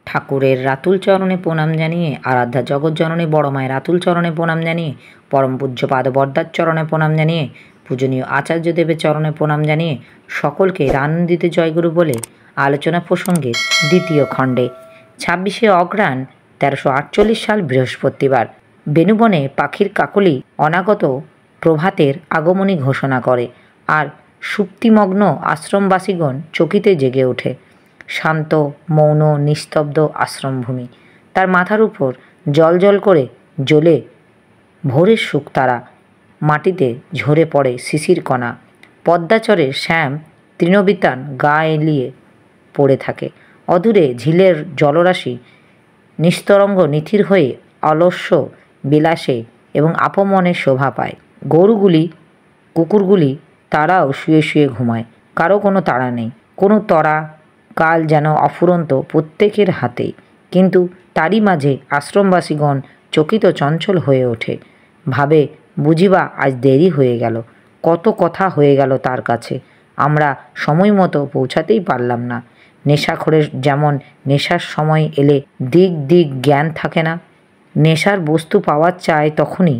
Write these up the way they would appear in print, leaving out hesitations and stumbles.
ঠাকুরের রাতুল চরণে প্রণাম জানিয়ে, আরাধ্যা জগৎজননী বড় মায়ের রাতুল চরণে প্রণাম জানিয়ে, পরম পূজ্য পাদবর্দার চরণে প্রণাম জানিয়ে, পূজনীয় আচার্যদেবের চরণে প্রণাম জানিয়ে সকলকে আনন্দিত জয়গুরু বলে আলোচনা প্রসঙ্গে দ্বিতীয় খণ্ডে 26শে অঘ্রাণ 1348 সাল বৃহস্পতিবার বেনুবনে পাখির কাকলি অনাগত প্রভাতের আগমনী ঘোষণা করে, আর সুপ্তিমগ্ন আশ্রমবাসীগণ চকিতে জেগে ওঠে। শান্ত, মৌন, নিস্তব্ধ আশ্রমভূমি। তার মাথার উপর জল জল করে জ্বলে ভোরের শুকতারা, মাটিতে ঝরে পড়ে শিশির কণা। পদ্মাচরের শ্যাম তৃণবিতান গা এলিয়ে পড়ে থাকে। অদূরে ঝিলের জলরাশি নিস্তরঙ্গ নিথির হয়ে অলস্য বিলাসে এবং আপমনে শোভা পায়। গরুগুলি, কুকুরগুলি তারাও শুয়ে শুয়ে ঘুমায়। কারো কোনো তাড়া নেই, কোনো তরা কাল যেন অফুরন্ত প্রত্যেকের হাতেই। কিন্তু তারই মাঝে আশ্রমবাসীগণ চকিত চঞ্চল হয়ে ওঠে। ভাবে, বুঝিবা আজ দেরি হয়ে গেল, কত কথা হয়ে গেল তার কাছে, আমরা সময় মতো পৌঁছাতেই পারলাম না। নেশাখোরের যেমন নেশার সময় এলে দিক দিক জ্ঞান থাকে না, নেশার বস্তু পাওয়া চায় তখনই,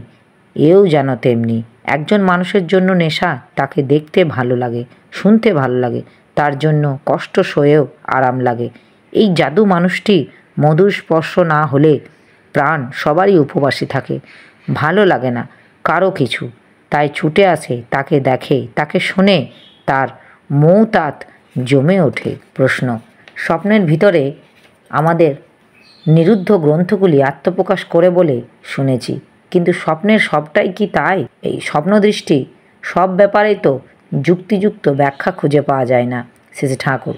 এও যেন তেমনি। একজন মানুষের জন্য নেশা, তাকে দেখতে ভালো লাগে, শুনতে ভালো লাগে, তার জন্য কষ্ট সয়েও আরাম লাগে। এই জাদু মানুষটি মধুর স্পর্শ না হলে প্রাণ সবারই উপবাসী থাকে, ভালো লাগে না কারো কিছু, তাই ছুটে আসে, তাকে দেখে, তাকে শোনে, তার মৌতাত জমে ওঠে। প্রশ্ন: স্বপ্নের ভিতরে আমাদের নিরুদ্ধ গ্রন্থগুলি আত্মপ্রকাশ করে বলে শুনেছি, কিন্তু স্বপ্নের সবটাই কি তাই? এই স্বপ্নদৃষ্টি সব ব্যাপারেই তো যুক্তিযুক্ত ব্যাখ্যা খুঁজে পাওয়া যায় না। শ্রী ঠাকুর: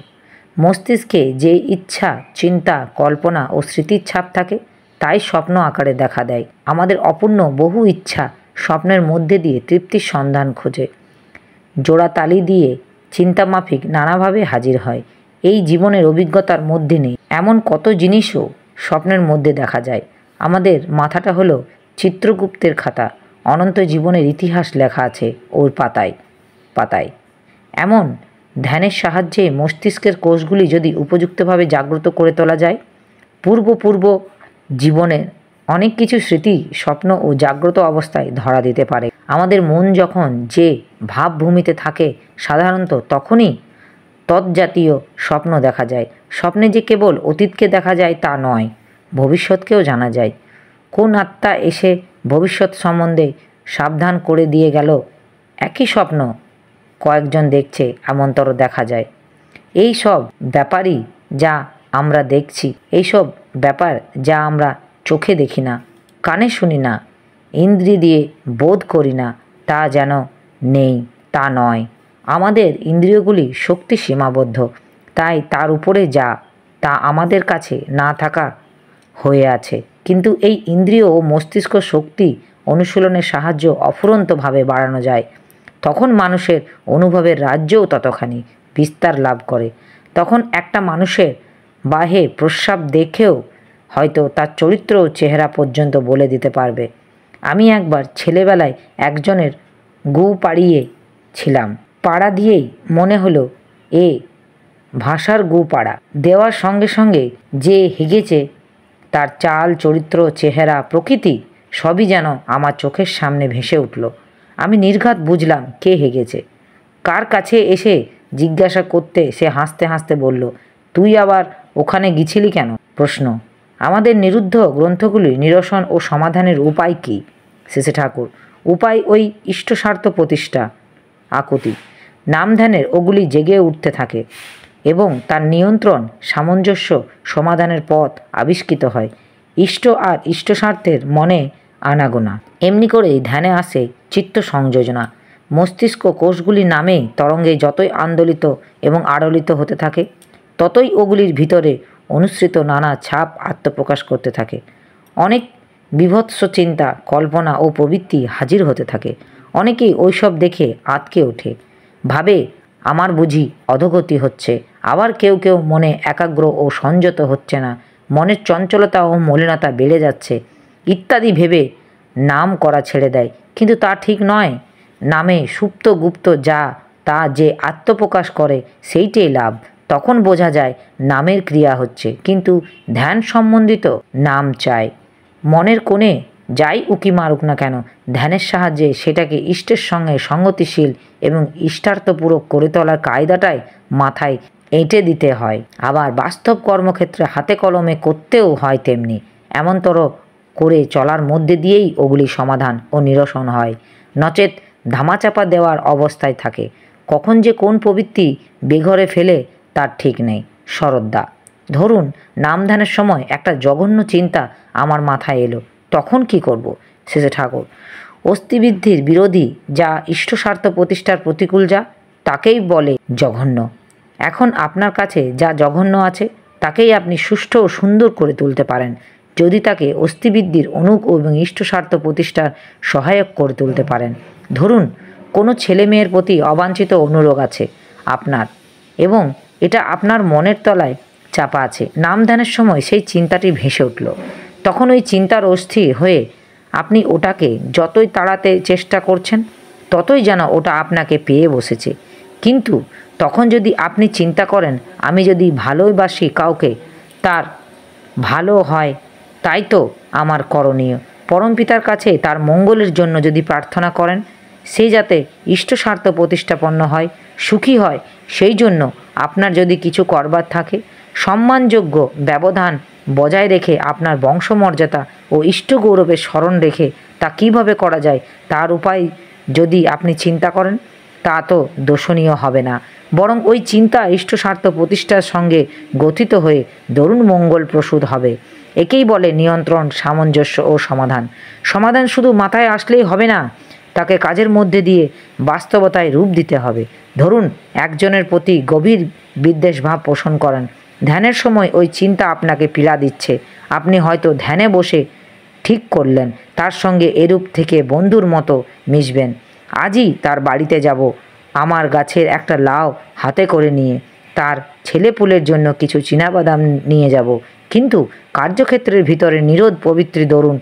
মস্তিষ্কে যে ইচ্ছা, চিন্তা, কল্পনা ও স্মৃতির ছাপ থাকে, তাই স্বপ্ন আকারে দেখা দেয়। আমাদের অপূর্ণ বহু ইচ্ছা স্বপ্নের মধ্যে দিয়ে তৃপ্তির সন্ধান খোঁজে, জোড়াতালি দিয়ে চিন্তামাফিক নানাভাবে হাজির হয়। এই জীবনের অভিজ্ঞতার মধ্যে নেই এমন কত জিনিসও স্বপ্নের মধ্যে দেখা যায়। আমাদের মাথাটা হলো চিত্রগুপ্তের খাতা, অনন্ত জীবনের ইতিহাস লেখা আছে ওর পাতায় পাতায়। এমন ধ্যানের সাহায্যে মস্তিষ্কের কোষগুলি যদি উপযুক্তভাবে জাগ্রত করে তোলা যায়, পূর্ব জীবনের অনেক কিছু স্মৃতি স্বপ্ন ও জাগ্রত অবস্থায় ধরা দিতে পারে। আমাদের মন যখন যে ভাবভূমিতে থাকে, সাধারণত তখনই তৎজাতীয় স্বপ্ন দেখা যায়। স্বপ্নে যে কেবল অতীতকে দেখা যায় তা নয়, ভবিষ্যৎকেও জানা যায়। কোন আত্মা এসে ভবিষ্যৎ সম্বন্ধে সাবধান করে দিয়ে গেল, একই স্বপ্ন কয়েকজন দেখছে এমনতর দেখা যায়। এই সব ব্যাপারই যা আমরা দেখছি, এইসব ব্যাপার যা আমরা চোখে দেখি না, কানে শুনি না, ইন্দ্রিয় দিয়ে বোধ করি না, তা যেন নেই তা নয়। আমাদের ইন্দ্রিয়গুলি শক্তি সীমাবদ্ধ, তাই তার উপরে যা তা আমাদের কাছে না থাকা হয়ে আছে। কিন্তু এই ইন্দ্রিয় ও মস্তিষ্ক শক্তি অনুশীলনের সাহায্য অফুরন্তভাবে বাড়ানো যায়। তখন মানুষের অনুভবের রাজ্যও ততখানি বিস্তার লাভ করে। তখন একটা মানুষের বাহে প্রস্রাব দেখেও হয়তো তার চরিত্র ও চেহারা পর্যন্ত বলে দিতে পারবে। আমি একবার ছেলেবেলায় একজনের গু পাড়িয়েছিলাম। পাড়া দিয়েই মনে হলো এ ভাষার গু পাড়া। দেওয়ার সঙ্গে সঙ্গে যে হেগেছে, তার চাল, চরিত্র, চেহারা, প্রকৃতি সবই যেন আমার চোখের সামনে ভেসে উঠল। আমি নির্ঘাত বুঝলাম কে হেগেছে। কার কাছে এসে জিজ্ঞাসা করতে সে হাসতে হাসতে বলল, তুই আবার ওখানে গিয়েছিলি কেন? প্রশ্ন: আমাদের নিরুদ্ধ গ্রন্থগুলি নিরসন ও সমাধানের উপায় কী? শ্রী ঠাকুর: উপায় ওই ইষ্টস্বার্থ প্রতিষ্ঠা, আকুতি। নাম ধ্যানের ওগুলি জেগে উঠতে থাকে এবং তার নিয়ন্ত্রণ, সামঞ্জস্য, সমাধানের পথ আবিষ্কৃত হয়। ইষ্ট আর ইষ্টস্বার্থের মনে আনাগোনা। এমনি করেই ধ্যানে আসে চিত্ত সংযোজনা। মস্তিষ্ক কোষগুলি নামে তরঙ্গে যতই আন্দোলিত এবং আড়লিত হতে থাকে, ততই ওগুলির ভিতরে অনুসৃত নানা ছাপ আত্মপ্রকাশ করতে থাকে। অনেক বিভৎস চিন্তা, কল্পনা ও প্রবৃত্তি হাজির হতে থাকে। অনেকেই ওইসব দেখে আঁতকে ওঠে, ভাবে আমার বুঝি অধোগতি হচ্ছে। আবার কেউ কেউ মনে একাগ্র ও সংযত হচ্ছে না, মনের চঞ্চলতা ও মলিনতা বেড়ে যাচ্ছে ইত্যাদি ভেবে নাম করা ছেড়ে দেয়। কিন্তু তা ঠিক নয়। নামে সুপ্ত গুপ্ত যা তা যে আত্মপ্রকাশ করে সেইটাই লাভ। তখন বোঝা যায় নামের ক্রিয়া হচ্ছে, কিন্তু ধ্যান সম্বন্ধিত নাম চাই। মনের কোণে যাই উকি মারুক না কেন, ধ্যানের সাহায্যে সেটাকে ইষ্টের সঙ্গে সঙ্গতিশীল এবং ইষ্টার্থপূরক করে তোলার কায়দাটাই মাথায় এঁটে দিতে হয়। আবার বাস্তব কর্মক্ষেত্রে হাতে কলমে করতেও হয় তেমনি। এমনতর করে চলার মধ্যে দিয়েই ওগুলি সমাধান ও নিরসন হয়, নচেত ধামাচাপা দেওয়ার অবস্থায় থাকে। কখন যে কোন প্রবৃত্তি বেঘরে ফেলে তার ঠিক নেই। শরদ্দা: ধরুন নাম ধ্যানের সময় একটা জঘন্য চিন্তা আমার মাথায় এলো, তখন কি করব? শেষে ঠাকুর: অস্থিবৃদ্ধির বিরোধী যা ইষ্টস্বার্থ প্রতিষ্ঠার প্রতিকূল যা, তাকেই বলে জঘন্য। এখন আপনার কাছে যা জঘন্য আছে তাকেই আপনি সুষ্ঠু ও সুন্দর করে তুলতে পারেন, যদি তাকে অস্থিবৃদ্ধির অনুক এবং ইষ্টস্বার্থ প্রতিষ্ঠার সহায়ক করে তুলতে পারেন। ধরুন কোনো ছেলে মেয়ের প্রতি অবাঞ্ছিত অনুরাগ আছে আপনার, এবং এটা আপনার মনের তলায় চাপা আছে। নাম ধ্যানের সময় সেই চিন্তাটি ভেসে উঠল, তখন ওই চিন্তার অস্থির হয়ে আপনি ওটাকে যতই তাড়াতে চেষ্টা করছেন, ততই যেন ওটা আপনাকে পেয়ে বসেছে। কিন্তু তখন যদি আপনি চিন্তা করেন, আমি যদি ভালোবাসি কাউকে, তার ভালো হয়, তাই তো আমার করণীয়। পরমপিতার কাছে তার মঙ্গলের জন্য যদি প্রার্থনা করেন, সে যাতে ইষ্টস্বার্থ প্রতিষ্ঠাপন্ন হয়, সুখী হয়, সেই জন্য আপনার যদি কিছু করবার থাকে, সম্মানযোগ্য ব্যবধান বজায় রেখে আপনার বংশমর্যাদা ও ইষ্টগৌরবের স্মরণ রেখে তা কীভাবে করা যায় তার উপায় যদি আপনি চিন্তা করেন, তা তো দোষণীয় হবে না, বরং ওই চিন্তা ইষ্টস্বার্থ প্রতিষ্ঠার সঙ্গে গঠিত হয়ে দরুণ মঙ্গল প্রসূত হবে। একেই বলে নিয়ন্ত্রণ, সামঞ্জস্য ও সমাধান। সমাধান শুধু মাথায় আসলেই হবে না, তাকে কাজের মধ্যে দিয়ে বাস্তবতায় রূপ দিতে হবে। ধরুন একজনের প্রতি গভীর বিদ্বেষভাব পোষণ করেন, ধ্যানের সময় ওই চিন্তা আপনাকে পীড়া দিচ্ছে। আপনি হয়তো ধ্যানে বসে ঠিক করলেন তার সঙ্গে এরূপ থেকে বন্ধুর মতো মিশবেন। আজই তার বাড়িতে যাব, আমার গাছের একটা লাউ হাতে করে নিয়ে তার ছেলেপুলের জন্য কিছু চীনাবাদাম নিয়ে যাব। কিন্তু কার্যক্ষেত্রের ভিতরে নিরোধ পবিত্রী দরুন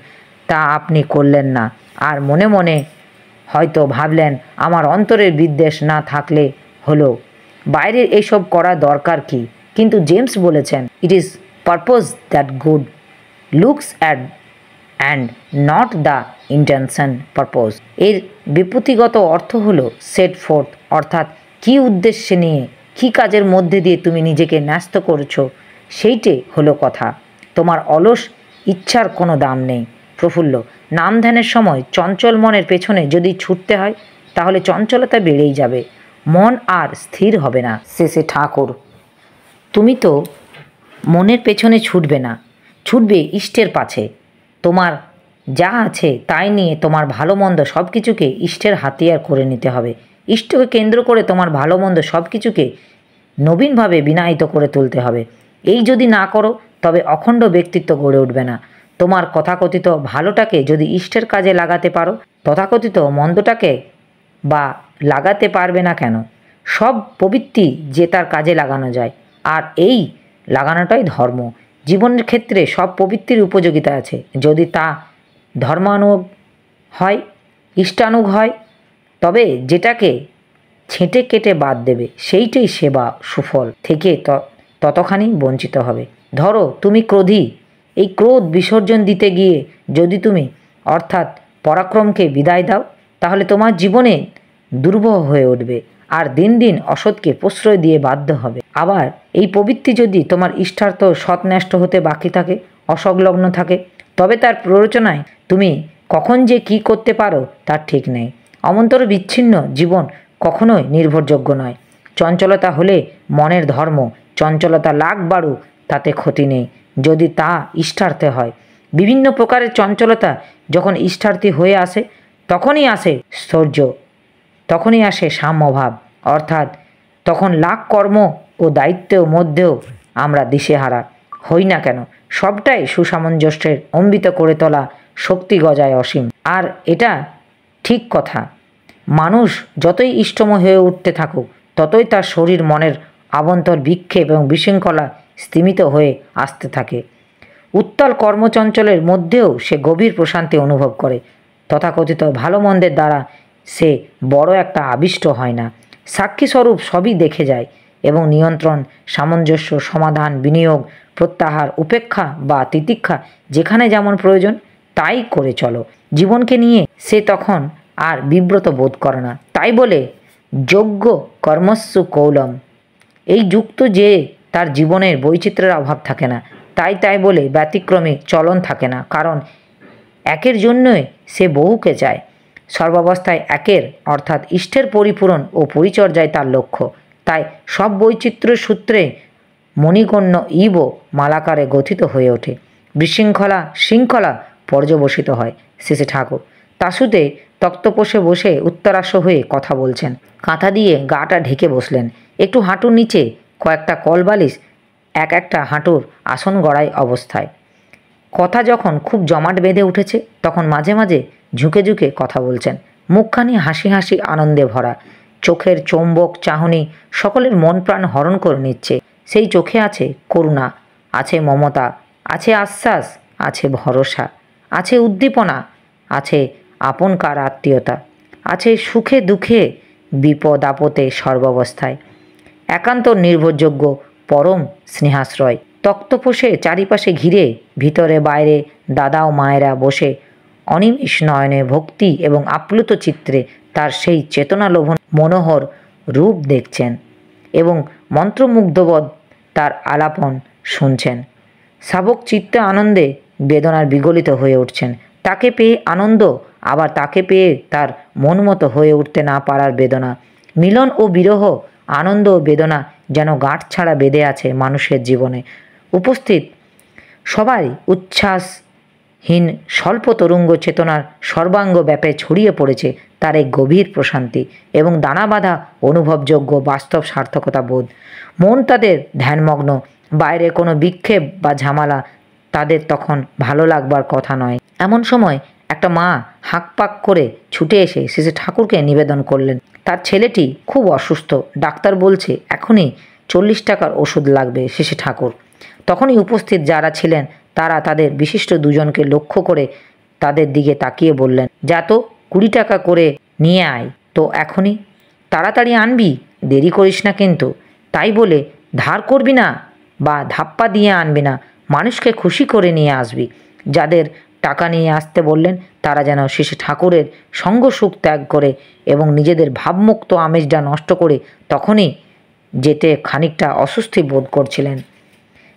তা আপনি করলেন না, আর মনে মনে হয়তো ভাবলেন আমার অন্তরের বিদ্বেষ না থাকলে হলো, বাইরের এইসব করা দরকার কি? কিন্তু জেমস বলেছেন, it is purpose that good looks at and not the intention purpose. এর বিপত্তিগত অর্থ হলো সেট ফোর্থ, অর্থাৎ কী উদ্দেশ্যে নিয়ে কী কাজের মধ্যে দিয়ে তুমি নিজেকে ন্যস্ত করছো সেইটে হলো কথা। তোমার অলস ইচ্ছার কোনো দাম নেই। প্রফুল্ল: নাম ধ্যানের সময় চঞ্চল মনের পেছনে যদি ছুটতে হয়, তাহলে চঞ্চলতা বেড়েই যাবে, মন আর স্থির হবে না। শেষে ঠাকুর: তুমি তো মনের পেছনে ছুটবে না, ছুটবে ইষ্টের পাছে। তোমার যা আছে তাই নিয়ে তোমার ভালো মন্দ সব কিছুকে ইষ্টের হাতিয়ার করে নিতে হবে। ইষ্টকে কেন্দ্র করে তোমার ভালো মন্দ সব কিছুকে নবীনভাবে বিনায়িত করে তুলতে হবে। এই যদি না করো, তবে অখণ্ড ব্যক্তিত্ব গড়ে উঠবে না। তোমার তথাকথিত ভালোটাকে যদি ইষ্টের কাজে লাগাতে পারো, তথাকথিত মন্দটাকে বা লাগাতে পারবে না কেন? সব প্রবৃত্তি যে তার কাজে লাগানো যায়, আর এই লাগানোটাই ধর্ম। জীবনের ক্ষেত্রে সব প্রবৃত্তির উপযোগিতা আছে, যদি তা ধর্মানুগ হয়, ইষ্টানুগ হয়, তবে যেটাকে ছেঁটে কেটে বাদ দেবে সেইটাই সেবা সুফল থেকে ততখানি বঞ্চিত হবে। ধরো তুমি ক্রোধী, এই ক্রোধ বিসর্জন দিতে গিয়ে যদি তুমি অর্থাৎ পরাক্রমকে বিদায় দাও, তাহলে তোমার জীবনে দুর্বহ হয়ে উঠবে, আর দিন দিন অসৎকে প্রশ্রয় দিয়ে বাধ্য হবে। আবার এই প্রবৃত্তি যদি তোমার ইষ্টার্থ সৎন্যষ্ট হতে বাকি থাকে, অসংলগ্ন থাকে, তবে তার প্ররোচনায় তুমি কখন যে কি করতে পারো তার ঠিক নেই। অমন্তর বিচ্ছিন্ন জীবন কখনোই নির্ভরযোগ্য নয়। চঞ্চলতা হলে মনের ধর্ম, চঞ্চলতা লাখ বাড়ুক তাতে ক্ষতি নেই, যদি তা ইষ্টার্থে হয়। বিভিন্ন প্রকারের চঞ্চলতা যখন ইষ্টার্থী হয়ে আসে, তখনই আসে স্থৈর্য, তখনই আসে সাম্যভাব, অর্থাৎ তখন লাখ কর্ম ও দায়িত্বের মধ্যেও আমরা দিশেহারা হই না কেন, সবটাই সুসামঞ্জস্যের অম্বিত করে তোলা শক্তি গজায় অসীম। আর এটা ঠিক কথা, মানুষ যতই ইষ্টময় হয়ে উঠতে থাকুক, ততই তার শরীর মনের আবন্তর বিক্ষেপ এবং বিশৃঙ্খলা স্তিমিত হয়ে আসতে থাকে। উত্তাল কর্মচঞ্চলের মধ্যেও সে গভীর প্রশান্তি অনুভব করে। তথাকথিত ভালো মন্দের দ্বারা সে বড় একটা আবিষ্ট হয় না, সাক্ষীস্বরূপ সবই দেখে যায়। এবং নিয়ন্ত্রণ, সামঞ্জস্য, সমাধান, বিনিয়োগ, প্রত্যাহার, উপেক্ষা বা তিতিক্ষা যেখানে যেমন প্রয়োজন তাই করে চলো। জীবনকে নিয়ে সে তখন আর বিব্রত বোধ করে না। তাই বলে যোগ্য কর্মস্যু কৌলম, এই যুক্ত যে তার জীবনের বৈচিত্র্যের অভাব থাকে না। তাই বলে ব্যতিক্রমী চলন থাকে না, কারণ একের জন্যই সে বহুকে চায়। সর্বাবস্থায় একের অর্থাৎ ইষ্টের পরিপূরণ ও পরিচর্যায় তার লক্ষ্য। তাই সব বৈচিত্র্য সূত্রে মণিকর্ণ ইব মালাকারে গঠিত হয়ে ওঠে, বিশৃঙ্খলা শৃঙ্খলা পর্যবসিত হয়। শেষে ঠাকুর তাসুতে তক্তপোষে বসে উত্তরাস্য হয়ে কথা বলছেন। কাঁথা দিয়ে গাটা ঢেকে বসলেন। একটু হাঁটুর নিচে কয়েকটা কলবালিশ একটা হাঁটুর আসন গড়াই অবস্থায়। কথা যখন খুব জমাট বেঁধে উঠেছে তখন মাঝে মাঝে ঝুঁকে ঝুঁকে কথা বলছেন। মুখখানি হাসি হাসি আনন্দে ভরা, চোখের চৌম্বক চাহনি সকলের মন প্রাণ হরণ করে নিচ্ছে। সেই চোখে আছে করুণা, আছে মমতা, আছে আশ্বাস, আছে ভরসা, আছে উদ্দীপনা, আছে আপনকার আত্মীয়তা, আছে সুখে দুঃখে বিপদ আপদে সর্বাবস্থায় একান্ত নির্ভরযোগ্য পরম স্নেহাশ্রয়। তক্তপোষে চারিপাশে ঘিরে ভিতরে বাইরে দাদা ও মায়েরা বসে অনিমিষ নয়নে ভক্তি এবং আপ্লুত চিত্রে তার সেই চেতনালোভন মনোহর রূপ দেখছেন এবং মন্ত্রমুগ্ধবৎ তার আলাপন শুনছেন। শাবক চিত্তে আনন্দে বেদনার বিগলিত হয়ে উঠছেন। তাকে পেয়ে আনন্দ, আবার তাকে পেয়ে তার মন মতো হয়ে উঠতে না পারার বেদনা। মিলন ও বিরহ, আনন্দ ও বেদনা যেন গাঁট ছাড়া বেঁধে আছে মানুষের জীবনে। উপস্থিত সবাই উচ্ছ্বাসহীন স্বল্প তরঙ্গ চেতনার সর্বাঙ্গ ব্যাপে ছড়িয়ে পড়েছে তার এক গভীর প্রশান্তি এবং দানা বাঁধা অনুভবযোগ্য বাস্তব সার্থকতা বোধ। মন তাদের ধ্যানমগ্ন, বাইরে কোনো বিক্ষেপ বা ঝামেলা তাদের তখন ভালো লাগবার কথা নয়। এমন সময় একটা মা হাঁকপাক করে ছুটে এসে শেষে ঠাকুরকে নিবেদন করলেন তার ছেলেটি খুব অসুস্থ, ডাক্তার বলছে এখনই 40 টাকার ওষুধ লাগবে। শেষে ঠাকুর তখনই উপস্থিত যারা ছিলেন তারা তাদের বিশিষ্ট দুজনকে লক্ষ্য করে তাদের দিকে তাকিয়ে বললেন, যা তো 20 টাকা করে নিয়ে আয় তো এখনই, তাড়াতাড়ি আনবি, দেরি করিস না কিন্তু। তাই বলে ধার করবি না বা ধাপ্পা দিয়ে আনবি না, মানুষকে খুশি করে নিয়ে আসবি। যাদের টাকা নিয়ে আসতে বললেন তারা যেন শেষে ঠাকুরের সঙ্গ সুখ ত্যাগ করে এবং নিজেদের ভাবমুক্ত আমেজটা নষ্ট করে তখনই যেতে খানিকটা অস্বস্তি বোধ করছিলেন।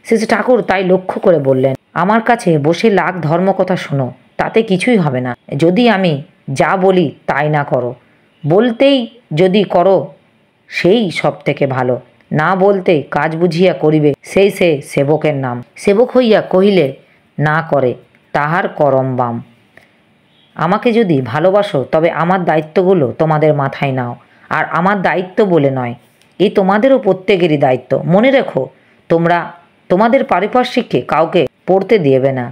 শেষে ঠাকুর তাই লক্ষ্য করে বললেন, আমার কাছে বসে লাখ ধর্মকথা শোনো, তাতে কিছুই হবে না যদি আমি যা বলি তাই না করো। বলতেই যদি করো সেই সব থেকে ভালো, না বলতে কাজ বুঝিয়া করিবে সেই সে সেবকের নাম। সেবক হইয়া কহিলে না করে তাহার করম বাম। আমাকে যদি ভালোবাসো তবে আমার দায়িত্বগুলো তোমাদের মাথায় নাও, আর আমার দায়িত্ব বলে নয়, এই তোমাদেরও প্রত্যেকেরই দায়িত্ব। মনে রেখো, তোমরা তোমাদের পারিপার্শ্বিককে কাউকে পড়তে দিবে না।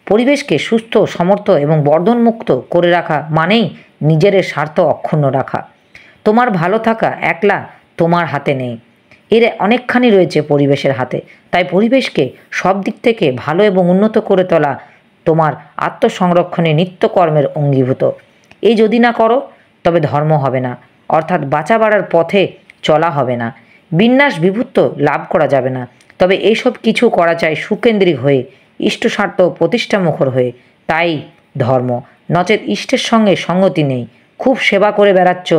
পরিবেশকে সুস্থ, সমর্থ এবং বর্ধনমুক্ত করে রাখা মানেই নিজের স্বার্থ অক্ষুণ্ণ রাখা। তোমার ভালো থাকা একলা তোমার হাতে নেই, এর অনেকখানি রয়েছে পরিবেশের হাতে। তাই পরিবেশকে সব দিক থেকে ভালো এবং উন্নত করে তোলা তোমার আত্মসংরক্ষণে নিত্যকর্মের অঙ্গীভূত। এই যদি না করো তবে ধর্ম হবে না, অর্থাৎ বাঁচা বাড়ার পথে চলা হবে না, বিন্যাস বিভূত্ব লাভ করা যাবে না। তবে এইসব কিছু করা চাই সুকেন্দ্রিক হয়ে, ইষ্টস্বার্থ প্রতিষ্ঠামুখর হয়ে। তাই ধর্ম, নচেত ইষ্টের সঙ্গে সঙ্গতি নেই। খুব সেবা করে বেড়াচ্ছ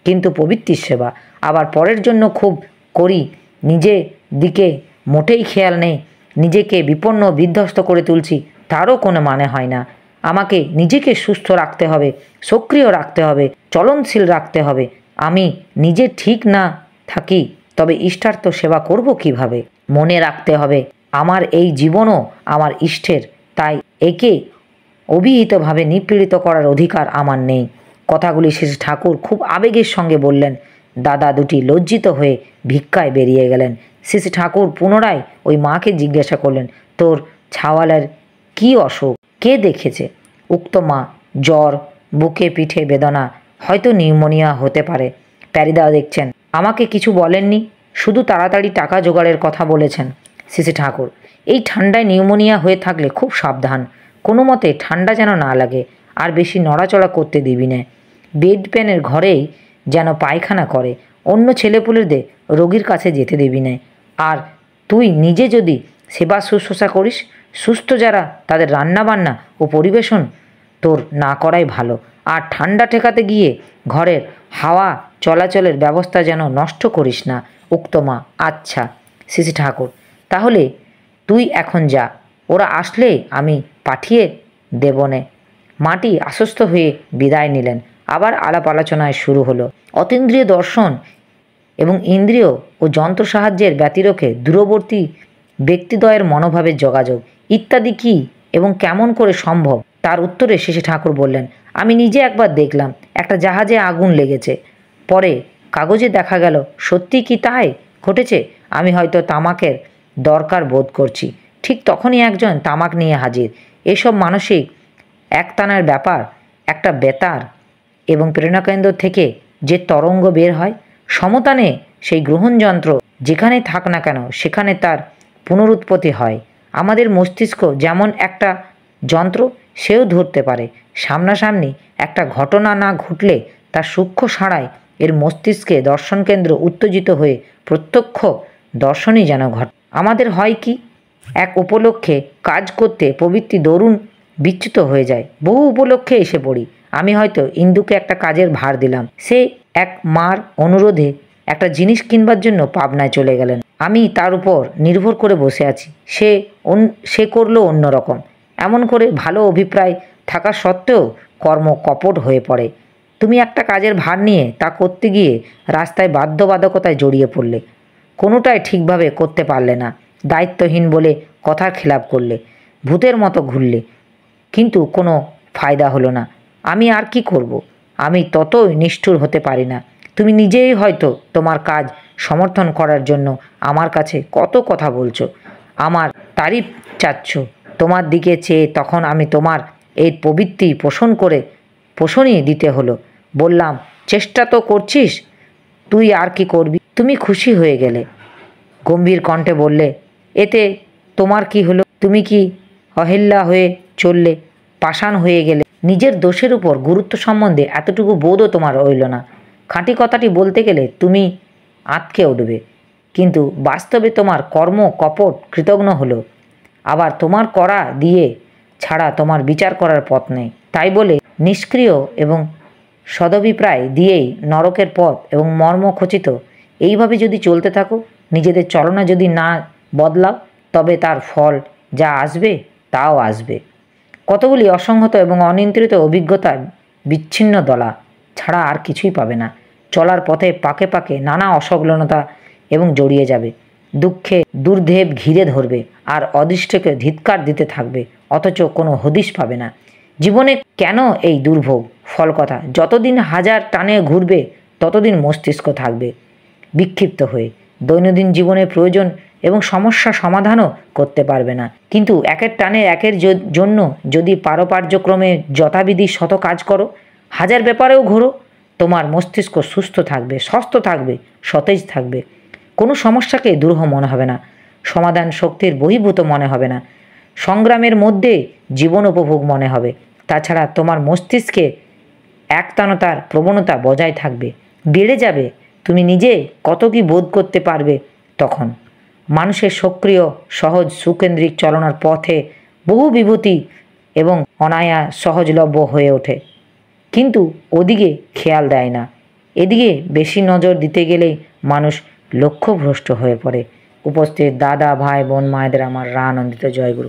কিন্তু পবিত্রির সেবা, আবার পরের জন্য খুব করি, নিজের দিকে মোটেই খেয়াল নেই, নিজেকে বিপন্ন বিধ্বস্ত করে তুলছি, তারও কোনো মানে হয় না। আমাকে নিজেকে সুস্থ রাখতে হবে, সক্রিয় রাখতে হবে, চলনশীল রাখতে হবে। আমি নিজে ঠিক না থাকি তবে ইষ্টার্থ সেবা করব কিভাবে? মনে রাখতে হবে আমার এই জীবনও আমার ইষ্টের, তাই একে অভিহিতভাবে নিপীড়িত করার অধিকার আমার নেই। কথাগুলি শেষে ঠাকুর খুব আবেগের সঙ্গে বললেন। দাদা দুটি লজ্জিত হয়ে ভিক্ষায় বেরিয়ে গেলেন। শেষে ঠাকুর পুনরায় ওই মাকে জিজ্ঞাসা করলেন, তোর ছাওয়ালের কি অসুখ, কে দেখেছে? উক্ত মা, জ্বর, বুকে পিঠে বেদনা, হয়তো নিউমোনিয়া হতে পারে। প্যারিদা দেখছেন, আমাকে কিছু বলেননি, শুধু তাড়াতাড়ি টাকা জোগাড়ের কথা বলেছেন। শেষে ঠাকুর, এই ঠান্ডায় নিউমোনিয়া হয়ে থাকলে খুব সাবধান, কোনো মতে ঠান্ডা যেন না লাগে, আর বেশি নড়াচড়া করতে দিবি না। বেড প্যানের ঘরেই যেন পায়খানা করে, অন্য ছেলেপুলেদের রোগীর কাছে যেতে দিবি না। আর তুই নিজে যদি সেবা শুশ্রূষা করিস, সুস্থ যারা তাদের রান্নাবান্না ও পরিবেশন তোর না করাই ভালো। আর ঠান্ডা ঠেকাতে গিয়ে ঘরের হাওয়া চলাচলের ব্যবস্থা যেন নষ্ট করিস না। উক্তমা আচ্ছা শ্রী ঠাকুর, তাহলে তুই এখন যা, ওরা আসলে আমি পাঠিয়ে দেবনে। মাটি আশ্বস্ত হয়ে বিদায় নিলেন। আবার আলাপ আলোচনায় শুরু হলো। অতীন্দ্রিয় দর্শন এবং ইন্দ্রিয় ও যন্ত্র সাহায্যের ব্যতিরেকে দূরবর্তী ব্যক্তিদ্বয়ের মনোভাবের যোগাযোগ ইত্যাদি কী এবং কেমন করে সম্ভব, তার উত্তরে শেষে ঠাকুর বললেন, আমি নিজে একবার দেখলাম একটা জাহাজে আগুন লেগেছে। পরে কাগজে দেখা গেল সত্যি কি তাই ঘটেছে। আমি হয়তো তামাকের দরকার বোধ করছি। ঠিক তখনই একজন তামাক নিয়ে হাজির। এসব মানসিক একটানার ব্যাপার। একটা বেতার এবং প্রেরণাকেন্দ্র থেকে যে তরঙ্গ বের হয়, সমতানে সেই গ্রহণযন্ত্র যেখানে থাক না কেন সেখানে তার পুনরুৎপত্তি হয়। আমাদের মস্তিষ্ক যেমন একটা যন্ত্র, সেও ধরতে পারে। সামনাসামনি একটা ঘটনা না ঘটলে তার সূক্ষ্ম সাড়ায় এর মস্তিষ্কে দর্শনকেন্দ্র উত্তেজিত হয়ে প্রত্যক্ষ দর্শনই যেন ঘটে। আমাদের হয় কি, এক উপলক্ষে কাজ করতে প্রবৃত্তি দরুন বিচ্যুত হয়ে যায়। বহু উপলক্ষে এসে পড়ি। আমি হয়তো ইন্দুকে একটা কাজের ভার দিলাম। সে এক মার অনুরোধে একটা জিনিস কিনবার জন্য পাবনায় চলে গেলেন। আমি তার উপর নির্ভর করে বসে আছি। সে করলো অন্যরকম। এমন করে ভালো অভিপ্রায় থাকা সত্ত্বেও কর্ম কপট হয়ে পড়ে। তুমি একটা কাজের ভার নিয়ে তা করতে গিয়ে রাস্তায় বাধ্যবাধকতায় জড়িয়ে পড়লে, কোনোটাই ঠিকভাবে করতে পারলে না, দায়িত্বহীন বলে কথার খেলাপ করলে, ভূতের মতো ঘুরলে, কিন্তু কোনো ফায়দা হলো না। আমি আর কি করব? আমি ততই নিষ্ঠুর হতে পারি না। তুমি নিজেই হয়তো তোমার কাজ সমর্থন করার জন্য আমার কাছে কত কথা বলছো, আমার তারিফ চাচ্ছ। তোমার দিকে চেয়ে তখন আমি তোমার এই প্রবৃত্তি পোষণই দিতে হলো। বললাম, চেষ্টা তো করছিস, তুই আর কি করবি? তুমি খুশি হয়ে গেলে, গম্ভীর কণ্ঠে বললে, এতে তোমার কি হলো? তুমি কি অহেল্লা হয়ে চললে, পাষাণ হয়ে গেলে? নিজের দোষের উপর গুরুত্ব সম্বন্ধে এতটুকু বোধও তোমার রইল না। খাঁটি কথাটি বলতে গেলে তুমি আঁতকে উঠবে, কিন্তু বাস্তবে তোমার কর্ম কপট কৃতঘ্ন হলো। আবার তোমার করা দিয়ে ছাড়া তোমার বিচার করার পথ নেই। তাই বলে নিষ্ক্রিয় এবং সদভিপ্রায় দিয়েই নরকের পথ এবং মর্মখচিত এইভাবে যদি চলতে থাকো, নিজেদের চলনা যদি না বদলাও, তবে তার ফল যা আসবে তাও আসবে। কতগুলি অসংহত এবং অনিয়ন্ত্রিত অভিজ্ঞতা বিচ্ছিন্ন দলা ছাড়া আর কিছুই পাবে না। চলার পথে পাকে পাকে নানা অসংলগ্নতা এবং জড়িয়ে যাবে। দুঃখে দুর্দেব ঘিরে ধরবে আর অদৃষ্টকে ধিক্কার দিতে থাকবে, অথচ কোনো হদিশ পাবে না। জীবনে কেন এই দুর্ভোগ? ফল কথা, যতদিন হাজার টানে ঘুরবে ততদিন মস্তিষ্ক থাকবে বিক্ষিপ্ত হয়ে। দৈনন্দিন জীবনের প্রয়োজন এবং সমস্যা সমাধানও করতে পারবে না। কিন্তু একের টানে একের জন্য যদি পারপার্যক্রমে যথাবিধি শত কাজ করো, হাজার ব্যাপারেও ঘোরো, তোমার মস্তিষ্ক সুস্থ থাকবে, স্বস্থ থাকবে, সতেজ থাকবে। কোনো সমস্যাকে দুরূহ মনে হবে না, সমাধান শক্তির বহির্ভূত মনে হবে না, সংগ্রামের মধ্যে জীবন উপভোগ মনে হবে। তাছাড়া তোমার মস্তিষ্কে একতানতার প্রবণতা বজায় থাকবে, বেড়ে যাবে। তুমি নিজে কত কি বোধ করতে পারবে তখন। মানুষের সক্রিয় সহজ সুকেন্দ্রিক চলনার পথে বহু বিভূতি এবং অনায়াস সহজলভ্য হয়ে ওঠে, কিন্তু ওদিকে খেয়াল দেয় না। এদিকে বেশি নজর দিতে গেলেই মানুষ লক্ষ্যভ্রষ্ট হয়ে পড়ে। উপস্থিত দাদা, ভাই, বোন, মায়েদের আমার আনন্দিত জয়গুরু।